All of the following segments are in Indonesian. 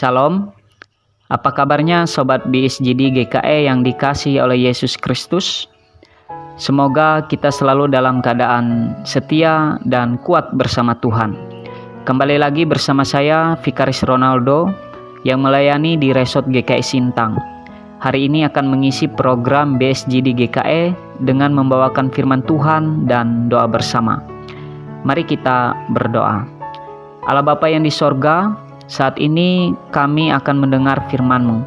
Shalom, apa kabarnya Sobat BSJD GKE yang dikasihi oleh Yesus Kristus? Semoga kita selalu dalam keadaan setia dan kuat bersama Tuhan. Kembali lagi bersama saya, Vikaris Ronaldo, yang melayani di Resort GKE Sintang. Hari ini akan mengisi program BSJD GKE dengan membawakan firman Tuhan dan doa bersama. Mari kita berdoa. Allah Bapa yang di sorga, saat ini kami akan mendengar firman-Mu.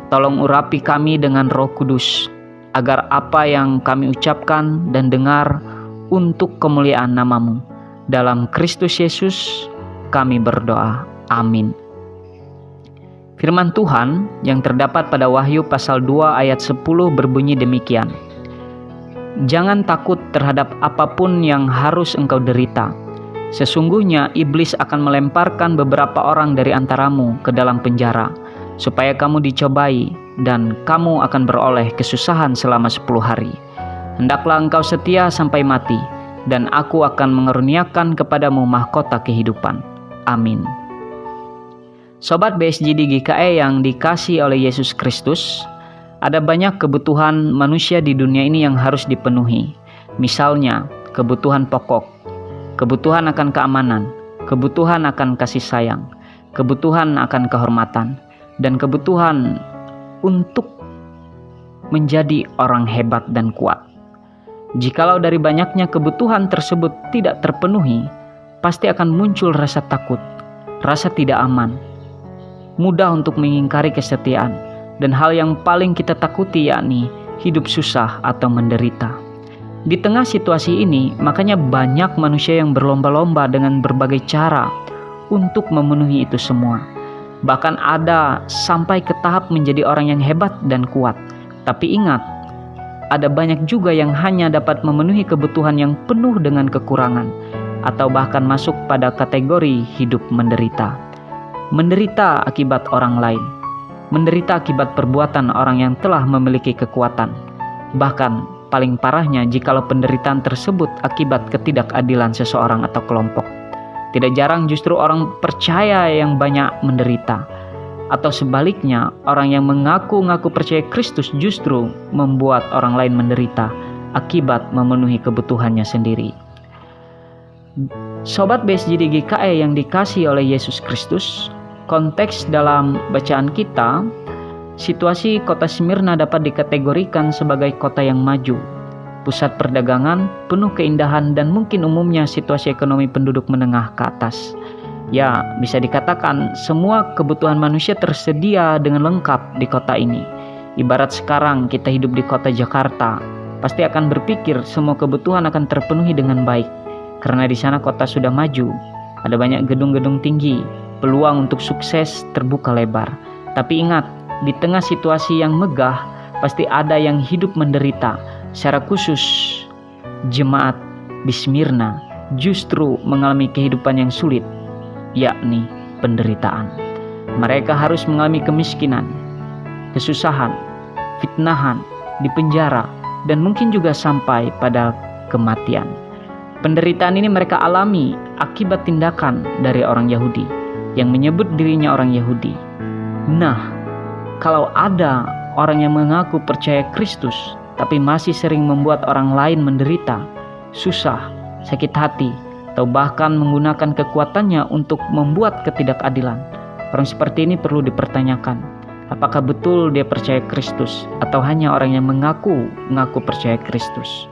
Tolong urapi kami dengan Roh Kudus, agar apa yang kami ucapkan dan dengar untuk kemuliaan nama-Mu. Dalam Kristus Yesus kami berdoa. Amin. Firman Tuhan yang terdapat pada Wahyu pasal 2 ayat 10 berbunyi demikian. Jangan takut terhadap apapun yang harus engkau derita. Sesungguhnya iblis akan melemparkan beberapa orang dari antaramu ke dalam penjara, supaya kamu dicobai dan kamu akan beroleh kesusahan selama 10 hari. Hendaklah engkau setia sampai mati, dan aku akan mengaruniakan kepadamu mahkota kehidupan. Amin. Sobat BSJD GKE yang dikasihi oleh Yesus Kristus, ada banyak kebutuhan manusia di dunia ini yang harus dipenuhi. Misalnya, kebutuhan pokok, kebutuhan akan keamanan, kebutuhan akan kasih sayang, kebutuhan akan kehormatan, dan kebutuhan untuk menjadi orang hebat dan kuat. Jikalau dari banyaknya kebutuhan tersebut tidak terpenuhi, pasti akan muncul rasa takut, rasa tidak aman, mudah untuk mengingkari kesetiaan, dan hal yang paling kita takuti yakni hidup susah atau menderita. Di tengah situasi ini, makanya banyak manusia yang berlomba-lomba dengan berbagai cara untuk memenuhi itu semua. Bahkan ada sampai ke tahap menjadi orang yang hebat dan kuat. Tapi ingat, ada banyak juga yang hanya dapat memenuhi kebutuhan yang penuh dengan kekurangan, atau bahkan masuk pada kategori hidup menderita. Menderita akibat orang lain, menderita akibat perbuatan orang yang telah memiliki kekuatan. Bahkan paling parahnya jikalau penderitaan tersebut akibat ketidakadilan seseorang atau kelompok. Tidak jarang justru orang percaya yang banyak menderita. Atau sebaliknya, orang yang mengaku-ngaku percaya Kristus justru membuat orang lain menderita akibat memenuhi kebutuhannya sendiri. Sobat BSJD GKE yang dikasihi oleh Yesus Kristus, konteks dalam bacaan kita, situasi kota Smyrna dapat dikategorikan sebagai kota yang maju, pusat perdagangan, penuh keindahan, dan mungkin umumnya situasi ekonomi penduduk menengah ke atas. Ya, bisa dikatakan semua kebutuhan manusia tersedia dengan lengkap di kota ini. Ibarat sekarang kita hidup di kota Jakarta, pasti akan berpikir semua kebutuhan akan terpenuhi dengan baik. Karena di sana kota sudah maju, ada banyak gedung-gedung tinggi, peluang untuk sukses terbuka lebar. Tapi ingat, di tengah situasi yang megah, pasti ada yang hidup menderita. Secara khusus, jemaat di Smyrna justru mengalami kehidupan yang sulit, yakni penderitaan. Mereka harus mengalami kemiskinan, kesusahan, fitnahan, dipenjara, dan mungkin juga sampai pada kematian. Penderitaan ini mereka alami akibat tindakan dari orang Yahudi yang menyebut dirinya orang Yahudi. Nah, kalau ada orang yang mengaku percaya Kristus, tapi masih sering membuat orang lain menderita, susah, sakit hati, atau bahkan menggunakan kekuatannya untuk membuat ketidakadilan. Orang seperti ini perlu dipertanyakan, apakah betul dia percaya Kristus atau hanya orang yang mengaku percaya Kristus.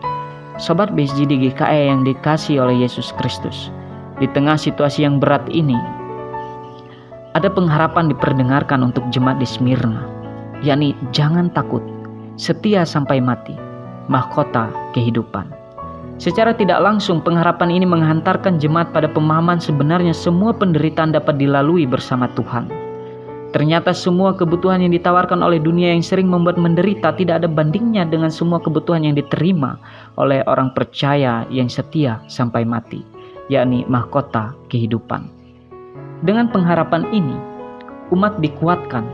Sobat BSJD GKE yang dikasihi oleh Yesus Kristus, di tengah situasi yang berat ini, ada pengharapan diperdengarkan untuk jemaat di Smyrna, yakni jangan takut, setia sampai mati, mahkota kehidupan. Secara tidak langsung, pengharapan ini menghantarkan jemaat pada pemahaman sebenarnya semua penderitaan dapat dilalui bersama Tuhan. Ternyata semua kebutuhan yang ditawarkan oleh dunia yang sering membuat menderita tidak ada bandingnya dengan semua kebutuhan yang diterima oleh orang percaya yang setia sampai mati, yakni mahkota kehidupan. Dengan pengharapan ini, umat dikuatkan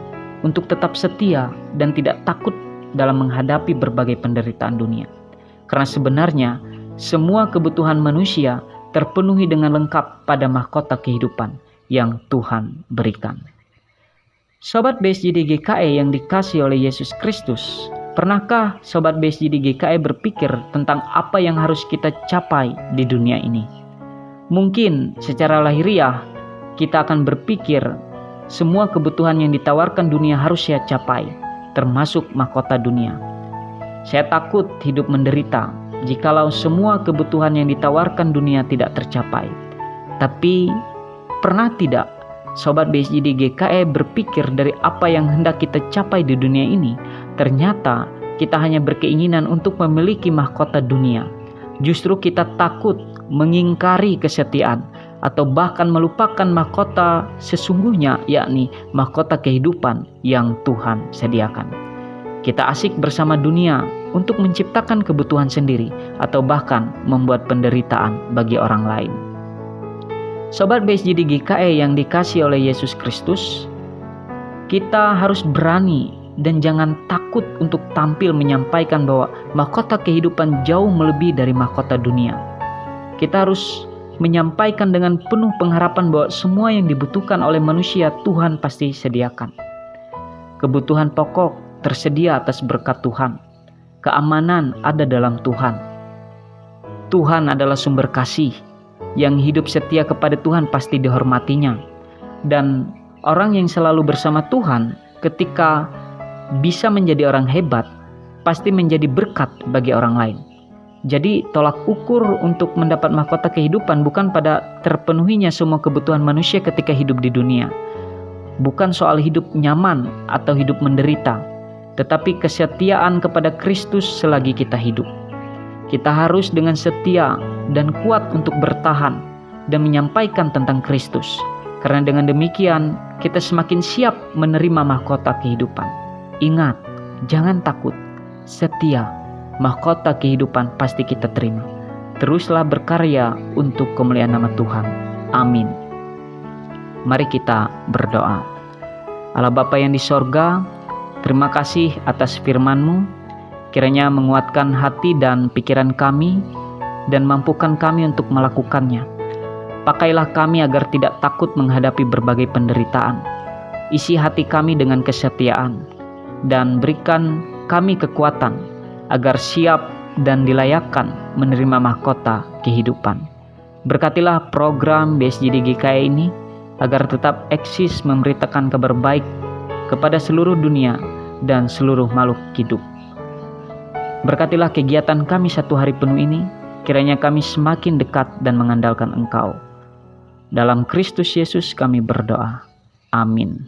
untuk tetap setia dan tidak takut dalam menghadapi berbagai penderitaan dunia. Karena sebenarnya semua kebutuhan manusia terpenuhi dengan lengkap pada mahkota kehidupan yang Tuhan berikan. Sobat BSJD GKE yang dikasihi oleh Yesus Kristus, pernahkah Sobat BSJD GKE berpikir tentang apa yang harus kita capai di dunia ini? Mungkin secara lahiriah kita akan berpikir semua kebutuhan yang ditawarkan dunia harus saya capai, termasuk mahkota dunia. Saya takut hidup menderita jikalau semua kebutuhan yang ditawarkan dunia tidak tercapai. Tapi pernah tidak Sobat BSJD GKE berpikir dari apa yang hendak kita capai di dunia ini, ternyata kita hanya berkeinginan untuk memiliki mahkota dunia. Justru kita takut mengingkari kesetiaan atau bahkan melupakan mahkota sesungguhnya, yakni mahkota kehidupan yang Tuhan sediakan. Kita asik bersama dunia untuk menciptakan kebutuhan sendiri atau bahkan membuat penderitaan bagi orang lain. Sobat BSJD GKE yang dikasihi oleh Yesus Kristus, kita harus berani dan jangan takut untuk tampil menyampaikan bahwa mahkota kehidupan jauh melebihi dari mahkota dunia. Kita harus menyampaikan dengan penuh pengharapan bahwa semua yang dibutuhkan oleh manusia Tuhan pasti sediakan. Kebutuhan pokok tersedia atas berkat Tuhan. Keamanan ada dalam Tuhan. Tuhan adalah sumber kasih. Yang hidup setia kepada Tuhan pasti dihormatinya. Dan orang yang selalu bersama Tuhan ketika bisa menjadi orang hebat, pasti menjadi berkat bagi orang lain. Jadi tolak ukur untuk mendapat mahkota kehidupan bukan pada terpenuhinya semua kebutuhan manusia ketika hidup di dunia. Bukan soal hidup nyaman atau hidup menderita, tetapi kesetiaan kepada Kristus selagi kita hidup. Kita harus dengan setia dan kuat untuk bertahan dan menyampaikan tentang Kristus. Karena dengan demikian, kita semakin siap menerima mahkota kehidupan. Ingat, jangan takut, setia, mahkota kehidupan pasti kita terima. Teruslah berkarya untuk kemuliaan nama Tuhan. Amin. Mari kita berdoa. Allah Bapa yang di sorga, terima kasih atas firman-Mu. Kiranya menguatkan hati dan pikiran kami dan mampukan kami untuk melakukannya. Pakailah kami agar tidak takut menghadapi berbagai penderitaan. Isi hati kami dengan kesetiaan dan berikan kami kekuatan agar siap dan dilayakkan menerima mahkota kehidupan. Berkatilah program BSJD GKE ini agar tetap eksis memberitakan kabar baik kepada seluruh dunia dan seluruh makhluk hidup. Berkatilah kegiatan kami satu hari penuh ini, kiranya kami semakin dekat dan mengandalkan Engkau. Dalam Kristus Yesus kami berdoa. Amin.